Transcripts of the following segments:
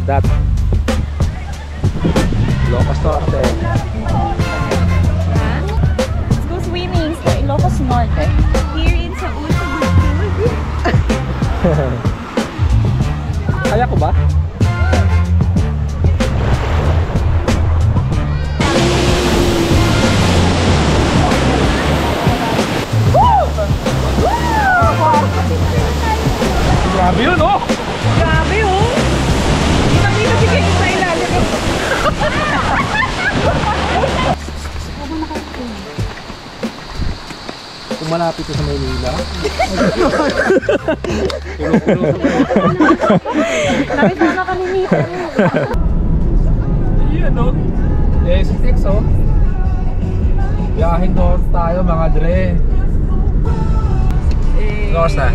dagat. Ilocos Norte. Let's go swimming sa Ilocos Norte. Here in Saul. Kaya ko ba? Grabe yun, oh! Grabe oh! Hindi kami nabigay sa ilalim. Kung malapit ko sa Maynila. Nakita na kami nito. Yun, no? S6, oh. Biyahing north tayo, mga dre. North na?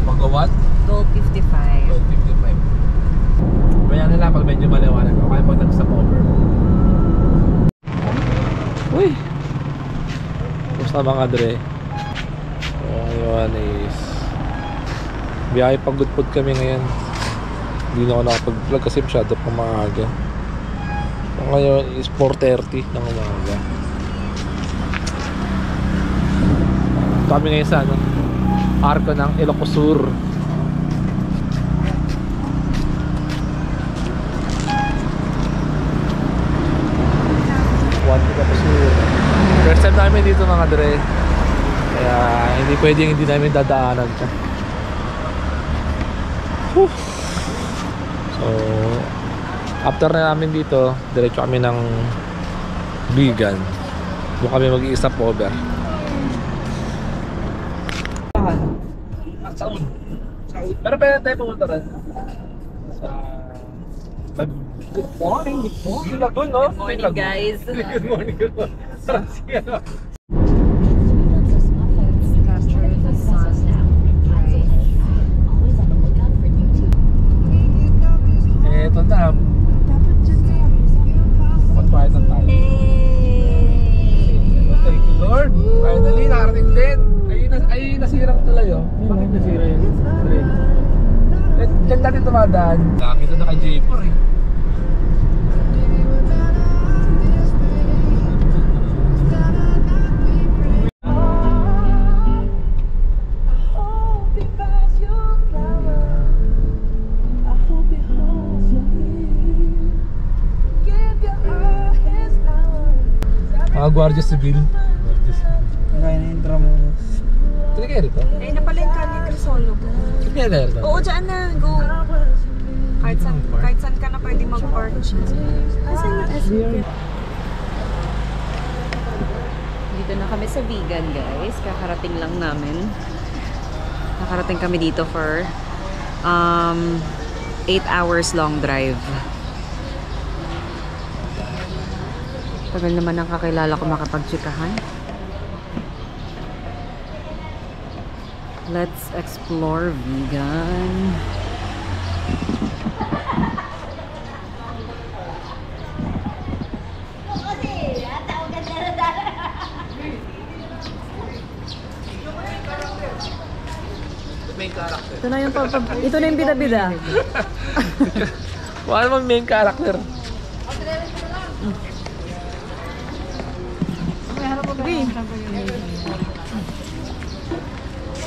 Mag-what? Gold 55. 12:55. Maya na lang pag medyo maliwanag ako. Kaya pag nag-stop over. Uy! Basta mga dre. So ngayon is biyahe pagudpod kami ngayon. Hindi na ako nakapag-vlog kasi masyado pa maaga. So ngayon is 4:30 ng umaga. Ito kami ngayon sa ano, arko ng Ilocos Sur. Ilocos Sur. First time namin dito mga dre. Kaya hindi pwedeng hindi namin dadaanan siya. So after na namin dito, diretso kami ng Bigan. Doon kami mag-i-stop over. Saud. Pero pwede tayo pumunta rin sa good morning. Lagun, no? Good morning, guys. Good morning, good morning. Sarap siya. Eto na. Magpahit ang tayo. Thank you, Lord. Finally, nakarating din. Ay, nasirang tuloy, oh. Bakit nasira yun? Diyan natin tumadaan. Nakakita na kay J4, eh. Mga Guardia Civil. Kaya na yung drama mo. Ito kayo rito? Eh, napala yung Kali Crisolo. Ito kayo rito? Oo, dyan na. Go. Kahit saan ka na pwede mag-park siya. Asan yung SUV? Dito na kami sa Bigan, guys. Kakarating lang namin. Nakarating kami dito for 8 hours long drive. Tagal naman ang kakilala ko makapagtsikahan. Let's explore Bigan. Ito na yung ito na yung bida-bida. Wala naman main character.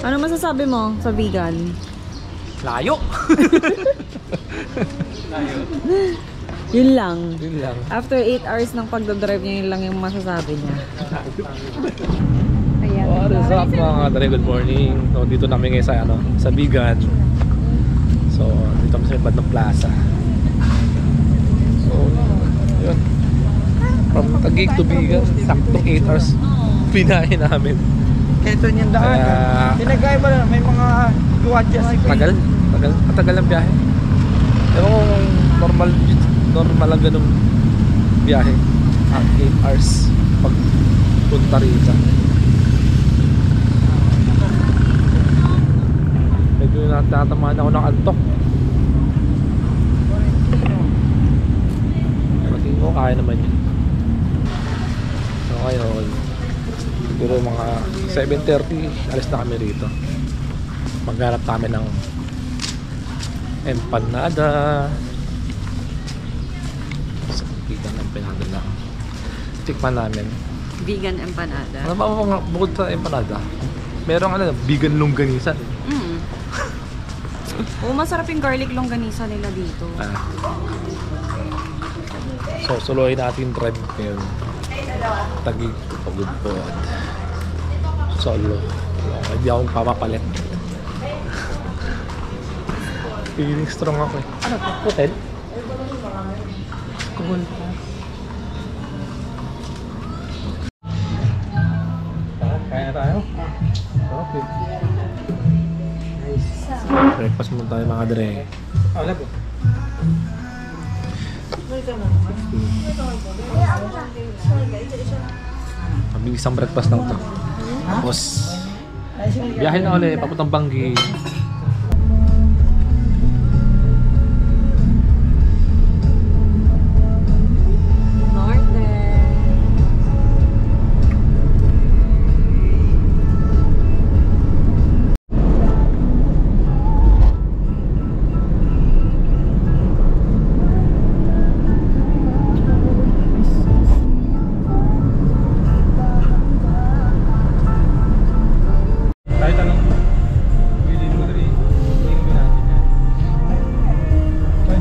Ano masasabi mo sa Bigan? Layo! Yun lang. Yun lang. After 8 hours ng pagdodrive niya, yun lang yung masasabi niya. Ayan. What is up mga dre? Good morning. So dito namin ngayon sa, ano, sa Bigan. So dito kami sa Badong Plaza. So yun. From Taguig to Bigan, saktong 8 hours pinahin namin. Ito niyang daan. Tinagay ba na may mga Guardia Civil? Matagal ang biyahe. Pero kung normal lang ganung biyahe. 8 hours pag punta rito. Medyo natatamaan ako ng antok. Tingin ko kaya naman yun. So ngayon siguro mga 7:30 alis na kami rito. Maghanap kami ng Empanada. Sa vegan empanada lang. Tikman namin. Vegan empanada. Ano ba bukod sa empanada? Merong vegan longganisa. Oo, masarap yung garlic longganisa nila dito. So, suluhin natin trend ngayon. Tagig, pagod po. Solo. Hindi akong papapalit. Feeling strong ako eh. Ano to? Hotel? Kuhol pa. Kaya na tayo? Okay. Breakfast muna tayo mga dre. Wala po. Mabilis ang breakfast lang to. Tapos, biyahe na ulit, papuntang Banggi. Norte. Kahit anong bilhin mo rin, bilhin mo natin yan. Okay.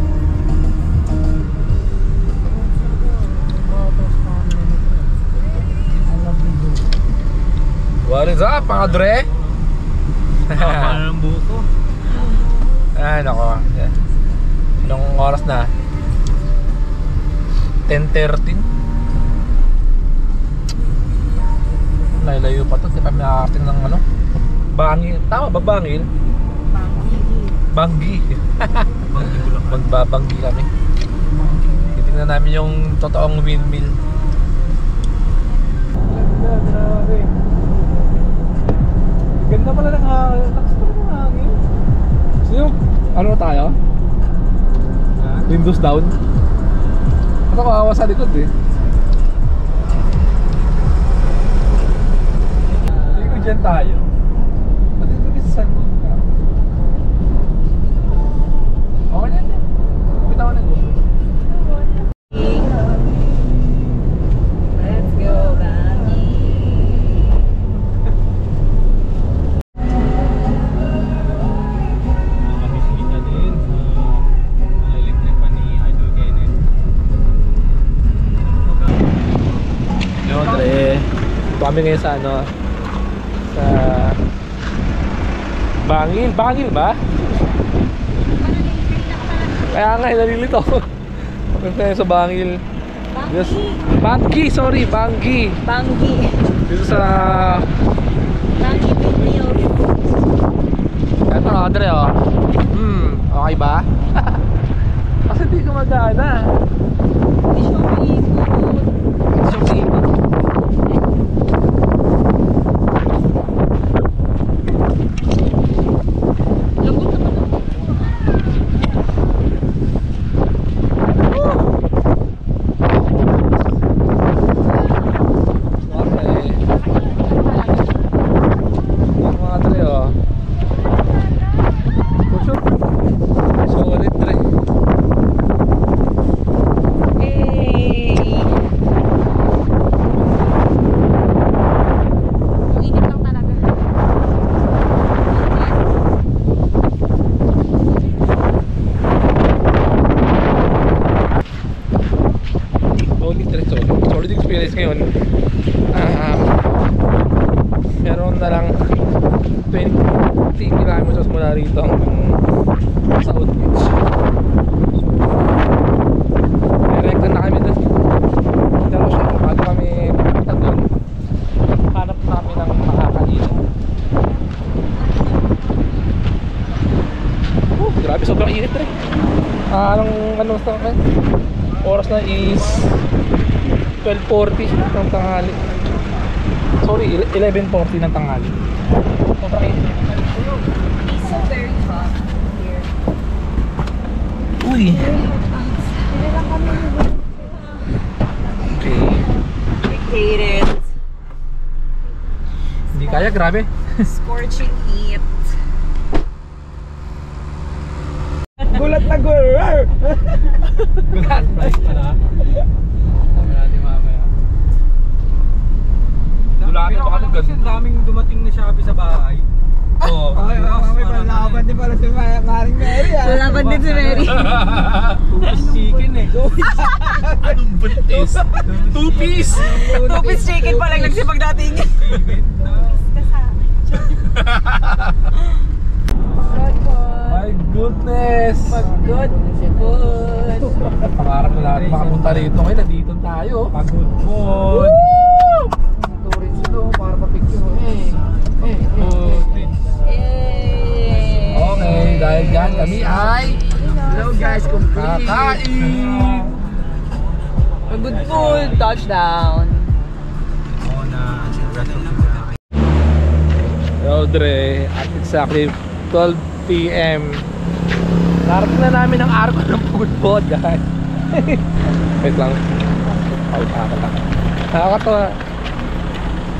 What is up mga dre? Paano ng buko? Ay nako. Anong oras na? 10:13. Layo pa to, di pa nakakating ng Bangil. Tama ba Bangil? Banggi. Magbabanggi kami. Titingnan namin yung totoong windmill. Grabe. Ganda pala ng lakas pala ng hangin. Sino? Ano tayo? Windows down? Ito kawawa sa likod eh. Hindi ko dyan tayo. Pati ito sa sunroof ka. Okay na yan. Bitawan na yun. Let's go, Banggi. Makabisita din sa electric pa ni Idol Kenneth. Yun, Dre. Ito kami ngayon sa sa Bangil. Bangil ba? Kaya nga, nalilito ako. Kami tayo sa Bangil. Yes. Banggi, sorry, Banggi. Banggi. Dito sa... Banggi windmill. Ito nga, Dre, oh. Okay ba? Kasi hindi gumagana. Hindi siya umiikot. Hindi siya umiikot. Lambot naman ako. Okay. Yung mga Dre, oh. Puso. Solid, Dre. Hey! Ang init lang talaga. Solid, Dre. Solid experience ngayon. Meron na lang 20 kilometers mula rito hanggang South Beach. Direkta na kami dun. Pero syempre bago kami pupunta dun, hanap namin ng makakaligo. Grabe, sobrang init rin. Anong oras na is 12:40 ng tanghali. Sorry, 11:40 ng tanghali. Sobrang init. It's so very hot here. Uy! Okay. I hate it. Hindi kaya, grabe. Scorching heat. Gulat na gulat. Gulat. Wala. Wala natin mamaya. Gulatin pa kami Kasi daming dumating na Shopee sa bahay. Oo. May panlaban din pala si Maring Mary. Lalaban din si Mary. Two-piece chicken eh. Anong buntis? Two-piece! Two-piece chicken pa lang nagsipag dating. My goodness! Pagod. Sipod. Pangarap na natin makapunta rito. Ngayon, nandito tayo. Pagod po. Turin sila para pa-picture. Okay, dahil dyan kami ay Hello guys, complete. kakain! Pagod food. Touchdown. Oo na, rest of the day. Hello Dre, at exactly 12 PM narating na namin ang arko ng food guys. Wait lang. Nakakatawa.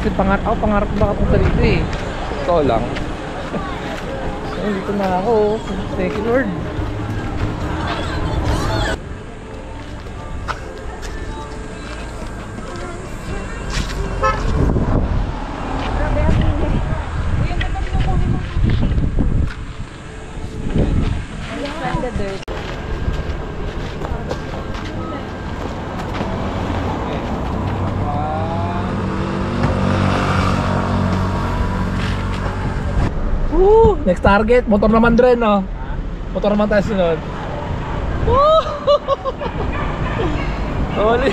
Kasi pangarap ko makapunta dito eh. Ito lang. So, dito na ako. Thank you Lord. Next target, motor naman Dre, no? Motor naman tayo sunod. Oli.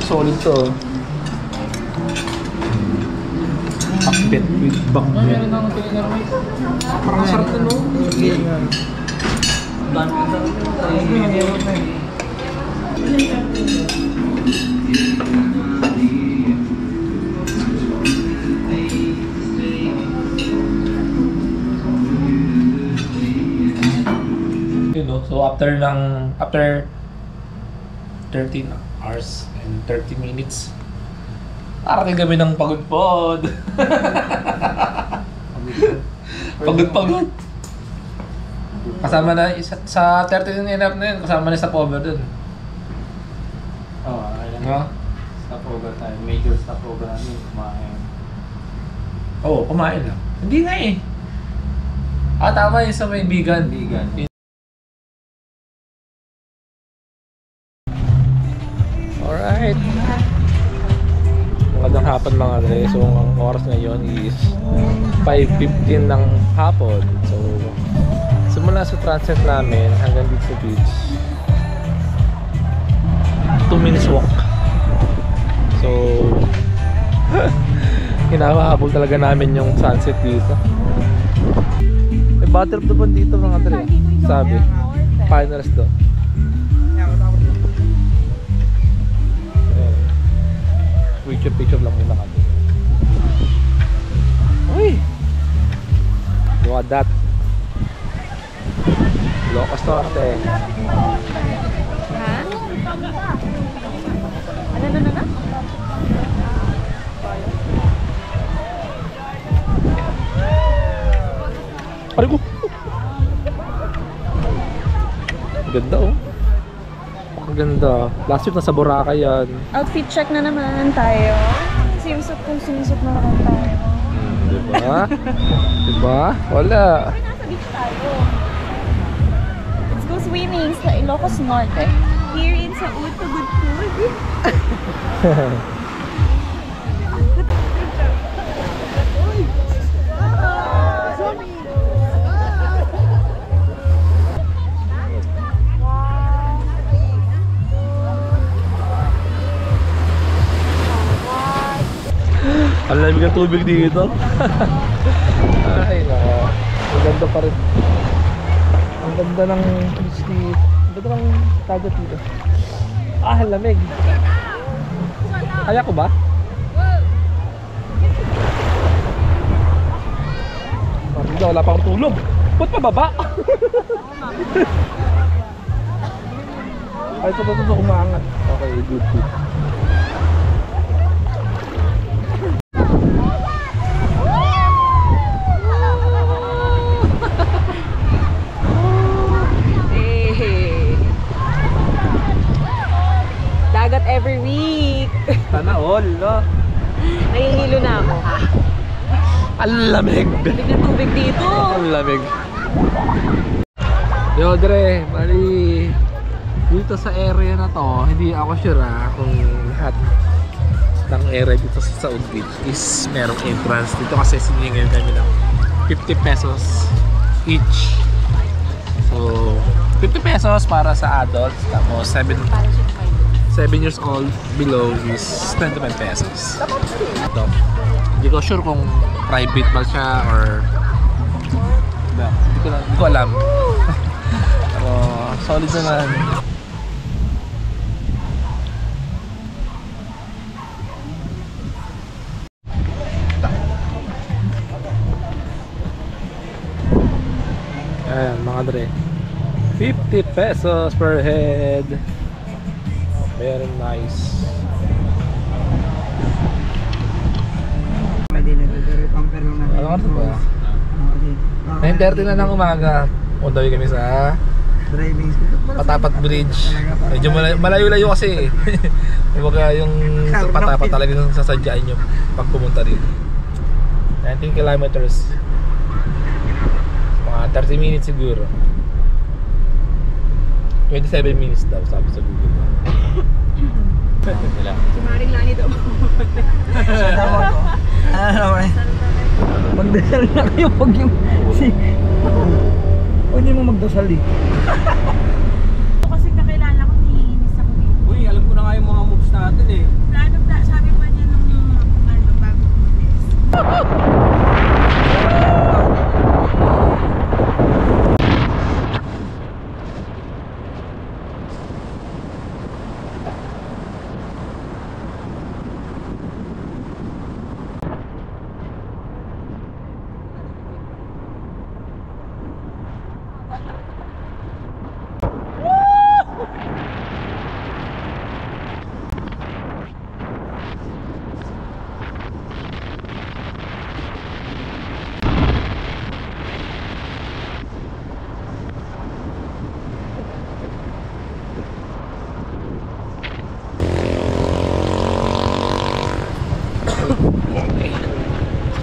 Solid to. Pakbet with bakbet. Parang sarap na, no? So after 13 hours and 30 minutes arating kami ng pagod-pod. Pagod. Kasama na sa 30 and up na yun, kasama na sa cover dun. Oo, ayun. No? Stopover tayo. Major stopover namin. Kumain. Oo, kumain lang. Hindi nga eh. Tama yun sa may vegan. Alright. Magandang hapon mga Dre. So ang oras ngayon is 5:15 ng hapon. So simula sa transit namin hanggang dito sa beach 2 minutes walk. So hinahabol talaga namin yung sunset dito. May bottle of dito mga Dre. Sabi finals to. Picture lang muna kami. Uy! Look at that. Lokas to ate. Ha? Ano? Aray ko! Ganda oh. Ang ganda. Last week nasa Boracay yan. Outfit check na naman tayo. Sumisot na naman tayo. Diba? Diba? Wala. Nasa beach tayo. Let's go swimming sa Ilocos Norte. Here in Saud, Pagod Food. Ang lamig ng tubig dito. Ay nako. Ang ganda pa rin. Ang ganda ng beach dito. Ang ganda ng dagat dito. Ang lamig. Kaya ko ba? Parang wala pa akong tulog. Ba't pababa? Ay, ito umangat. Okay, good. Sana all, no? Nahihilo na ako. Ang lamig! Lamig ng tubig dito. Ang lamig. Yo, Dre, bali dito sa area na to, hindi ako sure kung lahat ng area dito sa Saud Beach is merong entrance dito kasi siningil kami ng 50 pesos each. So, 50 pesos para sa adults, tapos 7 years old below is 25 pesos. Ito. Hindi ko sure kung private ba siya or hindi ko alam. Pero solid naman. Ayan mga Dre, 50 pesos per head. Very nice. Ano oras ba? 9:30 na ng umaga. Puntawi kami sa Driving school. Patapat Bridge. Medyo malayo-layo kasi. Kumbaga yung Patapat talagang sasadyaan nyo pag pumunta rin. 19 kilometers. Mga 30 minutes siguro. 27 minutes daw sabi sa Google. Si Maring Lani daw. Magdasal na kayo pag yung... Huwag niyo mo magdasal eh. Kasi kakilala ko, niinis ako dito. Uy, alam ko na nga yung mga moves natin eh. Sabi pa niya nung bago umalis.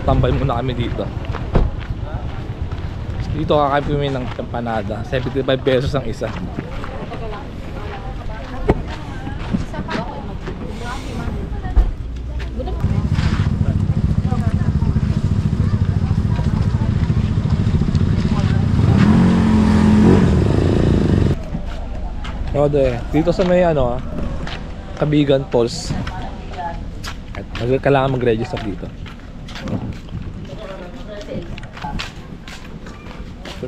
Tambay muna kami dito. Dito kakain kami ng empanada. 75 pesos ang isa. Dito sa may Kabigan Falls. At kailangan mag-register dito.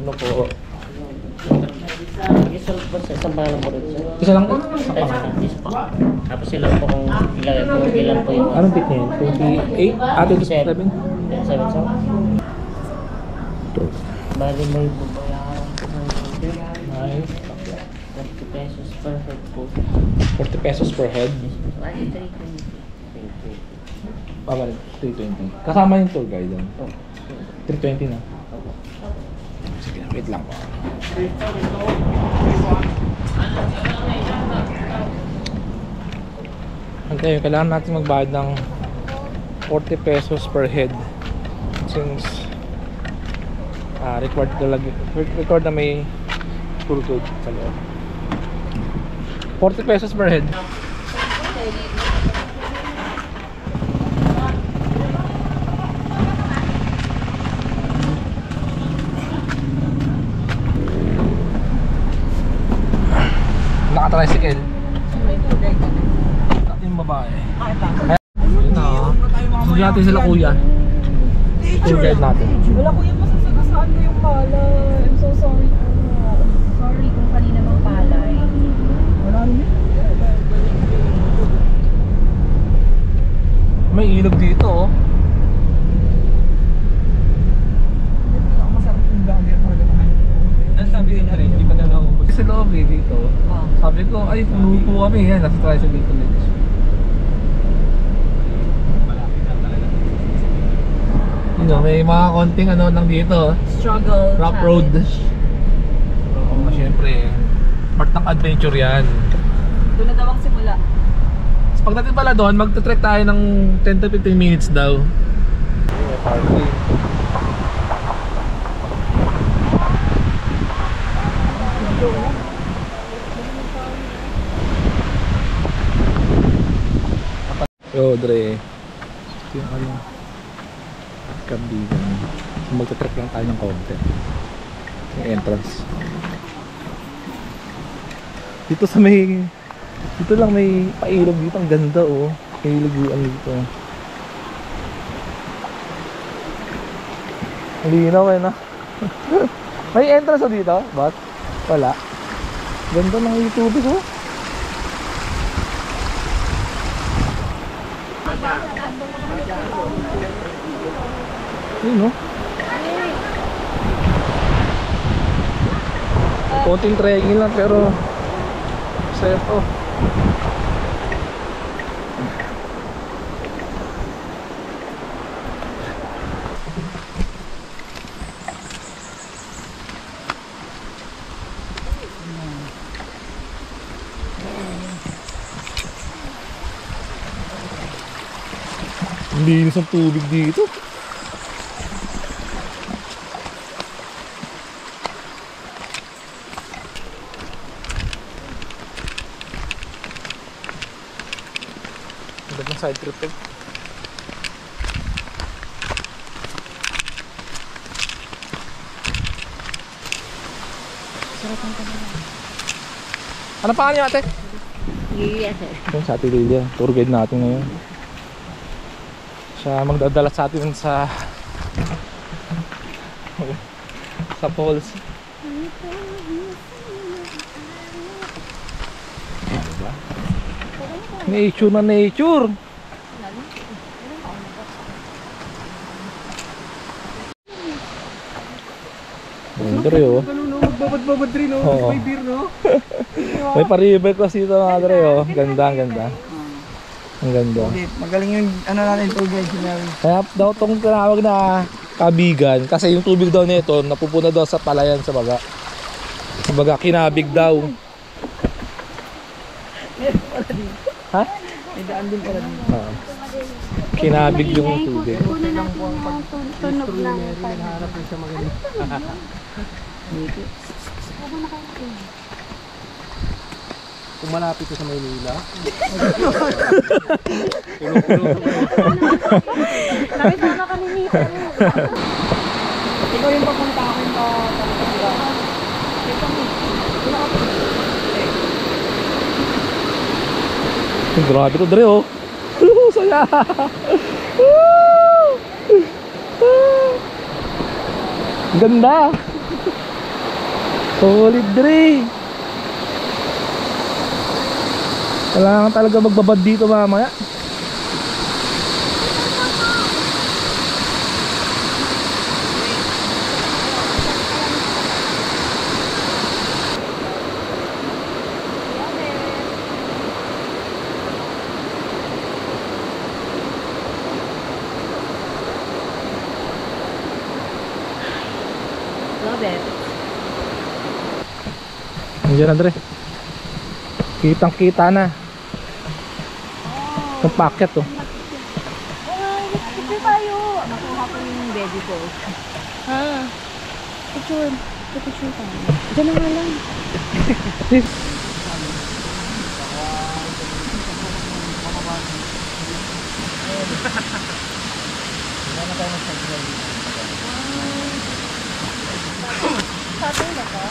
Ano po? Isolve po sa isang pangalan po rin sir. Isa lang po? Sa yes po. Tapos sila po kung ilan po yung... Anong date niya yun? 28? 27? 27 sir. Bali may bubayaran po ng Nice. 40 pesos per head po. 40 pesos per head? Bali 320. Bali 320. Kasama yung tour guide doon? 320 na. Sige, wait lang po. Okay, kailangan natin magbayad ng 40 pesos per head since record na may tour guide sa loob. 40 pesos per head. Naka-tricycle. Yung babae. Yun na. Sunod natin sila kuya. Tour guide natin. Wala ko yung masasagasaan ko yung palay. I'm so sorry po. Sorry kung kanina mang palay. Wala rin eh. May ilog dito oh. Masarap yung vlogger talaga naman. Ano sabi nila rin? Hindi pa na naubos. Sa loob dito. Sabi ko, ay puno po kami yan. Nasa tricycle college. May mga konting lang dito. Struggle. Rough road. Oo, syempre. Part ng adventure yan. Doon na daw ang simula. Pagdating pala doon, magte-trek tayo ng 10 to 15 minutes daw. Parking. Yo, Dre. Ito yung ano, Kabigan. Magte-trek lang tayo ng konti. Yung entrance. Dito sa may, dito lang may pailog dito. Ang ganda oh. May luguan dito. Malinaw eh na. May entrance dito? But wala. Ganda ng YouTube ko. Yun no? Konting trekking lang pero seto. Ang linis ng tubig dito. Ganda ng side trip eh. Ano pa niyo ate? Yes, sir. Yung sa Ate Lilia, tour guide natin ngayon. Siya magdadala sa atin sa falls. Diba? Nature na nature. Andre oh. Magbabad-babad rin, no? Oo. May beer, no? May pa-river class dito mga Andre oh. Ganda, ang ganda. Ang ganda. Magaling yung ano natin, tour guide sinabi. Kaya daw itong tinawag na Kabigan kasi yung tubig daw nito napupuna daw sa palayan sa baga. Sa baga kinabig daw. Ha? May daan din pala din. Oo. Kinabig yung tubig. Kunin natin yung tunog ng Harap rin siya magaling. Kung malapit ko sa Maynila. Nakita kami nito. Ikaw yung papunta akin pa. Grabe to Dre oh. Saya. Ganda. Solid Dre. Kailangan talaga magbabad dito mamaya. Love it. Andiyan Andre. Kitang kita na. Yung packet oh. Picture tayo. Nakuha ko yung baby ko. Ha? Picture. Picture tayo. Diyan na nga lang. Sabi na ka?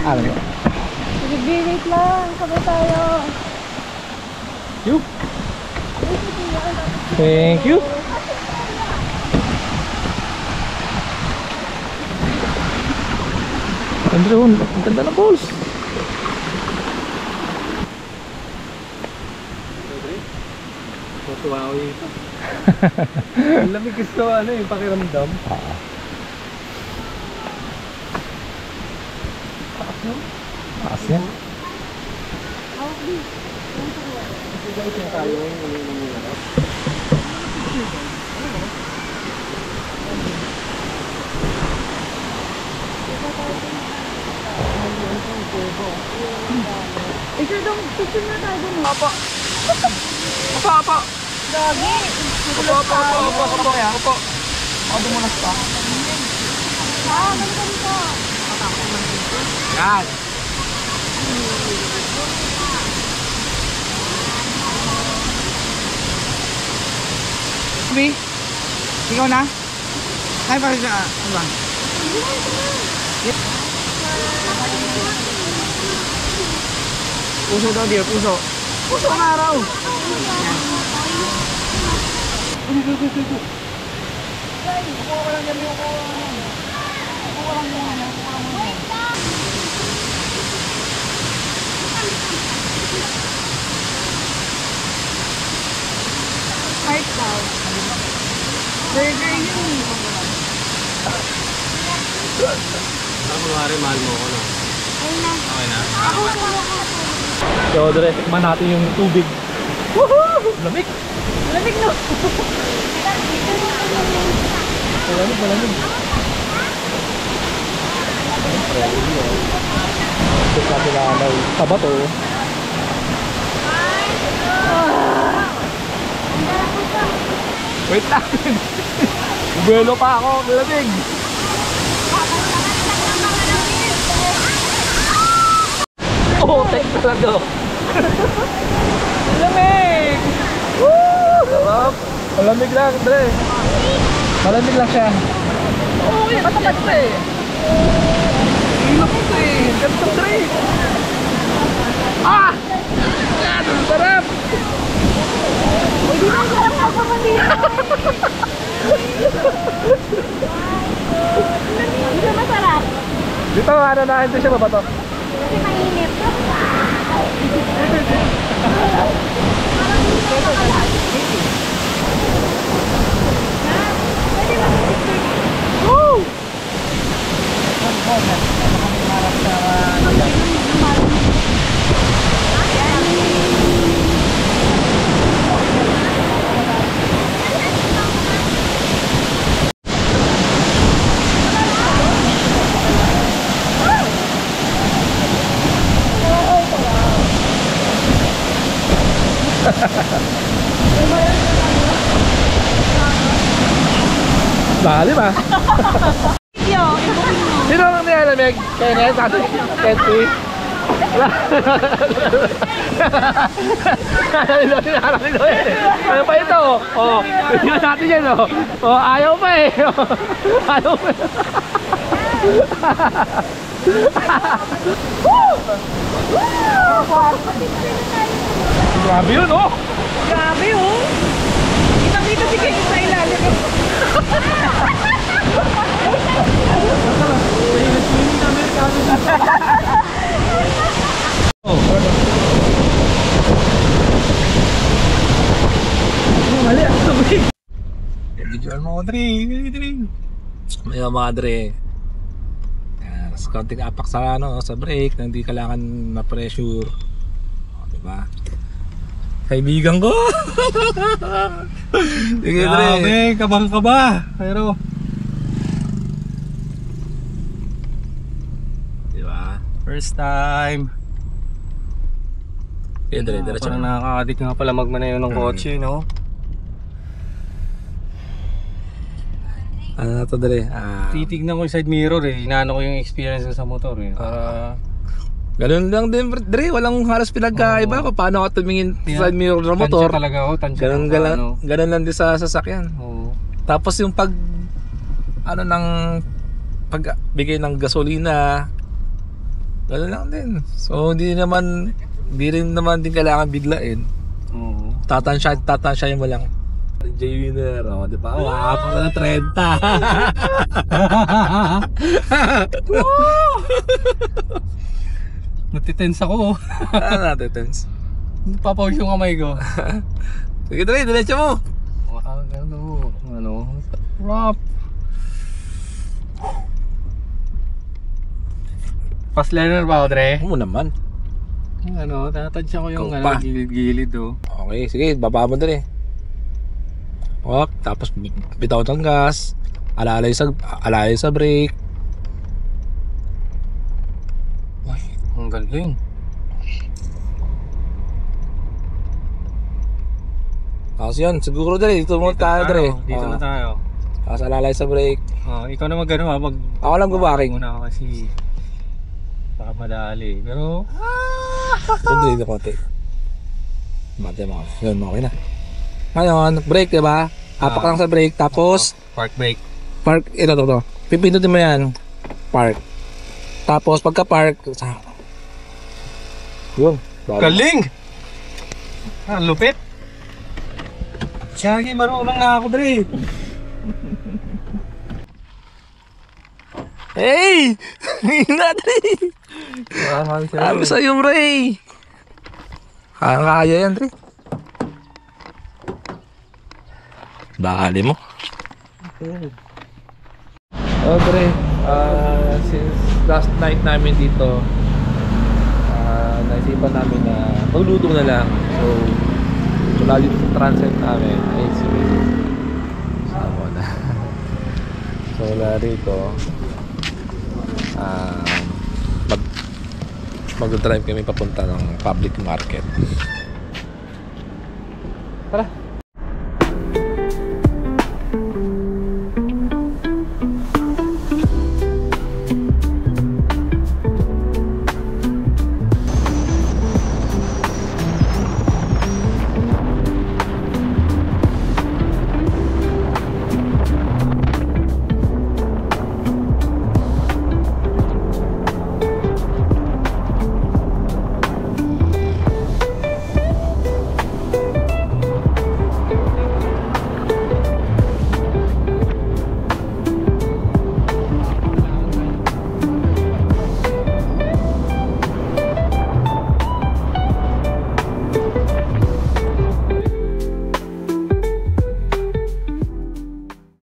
Ano mo? Sige, wait lang. Sabay tayo. You. Thank you. Andre, ang ganda ng balls. Tutuwa ako yun. Ang lamig gusto ano yung pakiramdam. Taas yan. Picture na tayo dun. Opo. Opo. Gagi. Opo. Ako dumulas pa. Ganito dito. Yan. Ubi, ikaw na? Ay, bakit ka? Ano ba? Puso daw, dear. Puso. Puso ang araw. Heart daw. Burger yun. So, dire, tikman natin yung tubig. Woohoo! Lamig! Malamig no. Malamig. Ito sa pinanay. Taba to. Wait lang! Buwelo pa ako, malamig! Oh, tek talaga! Malamig! Woo! Sarap! Malamig lang, Dre! Malamig lang siya. Oo, yan katapat ko eh! Ilok ko eh! Ganito, Dre! Ah! Yan! Ang sarap! Hindi na sarap ako mandito. Hindi na masarap. Dito, ano na, hindi siya mabato. Kasi mainit. Woo! Lalim ah. Yo, ibukin mo. Sino ang nilalamig? Kaya ngayon sa atin? Kenti? Ano pa ito? Oh, tingnan natin yan oh. Oh, ayaw pa eh. Ayaw pa. Grabe yun oh. Grabe oh. Kita-kita si Kenny sa ilalim. Oh, mali ang tubig. Bigyan mo ko, Dre. May madre. Mas konting apak sa ano, sa brake na hindi kailangan ma-pressure. O, diba? Kaibigan ko. Sige, Dre. Grabe, kabang-kaba. Pero, Diba? first time. Sige, Dre, diretso Parang na. nakaka-addict nga pala magmanayo ng kotse, no? Ano na to, Dre? Titignan ko yung side mirror eh. Inaano ko yung experience ko sa motor eh. Para Ganun lang din, Dre. Walang halos pinagkaiba. Paano ka tumingin sa side mirror ng motor? tansya talaga ako. Tansya Ganun, lang sa ano. ganun lang din sa sasakyan. Oo. Tapos yung pag ano ng pagbigay ng gasolina, gano'n lang din. So hindi rin naman din kailangan biglain. Oo. Tatansyahin mo lang. J-Winner, oh, di ba? Wow, para na 30. Natitense ako. Ano natin, Tens? Papawis yung kamay ko. Sige, Dre, diretso mo. Ano? Rough. Fast learner ba ako, Dre? Ano mo naman? Ano, tatansya ko yung Ikaw pa. gilid-gilid oh. Okay, sige, baba mo, Dre. Oh, tapos bitaw ng gas. Alalay sa brake. Ay, ang galing. Tapos yun, siguro Dre, dito muna tayo Dre. Dito na tayo. Tapos alalay sa break. Ikaw na mag-ano ha, Ako lang gubaking. muna ako kasi baka madali. Pero, Doon dito konti. Mate mo. Yun, okay na. Ngayon, break diba? Apak lang sa break. Tapos, park break. park, ito, to. Pipindutin mo yan. Park. Tapos, pagka-park, yun. Galing! Lupit! Siyagi, marunong na ako, Dre. Hey! Hina, Dre! Sabi sa'yo, Ray! Kaya yan, Dre. Bakali mo. Oh, Dre. Since last night namin dito, naisipan namin na magluto na lang. So, mula dito sa transit namin ay si Sama na. So, wala rito. Mag-drive kami papunta ng public market. Tara!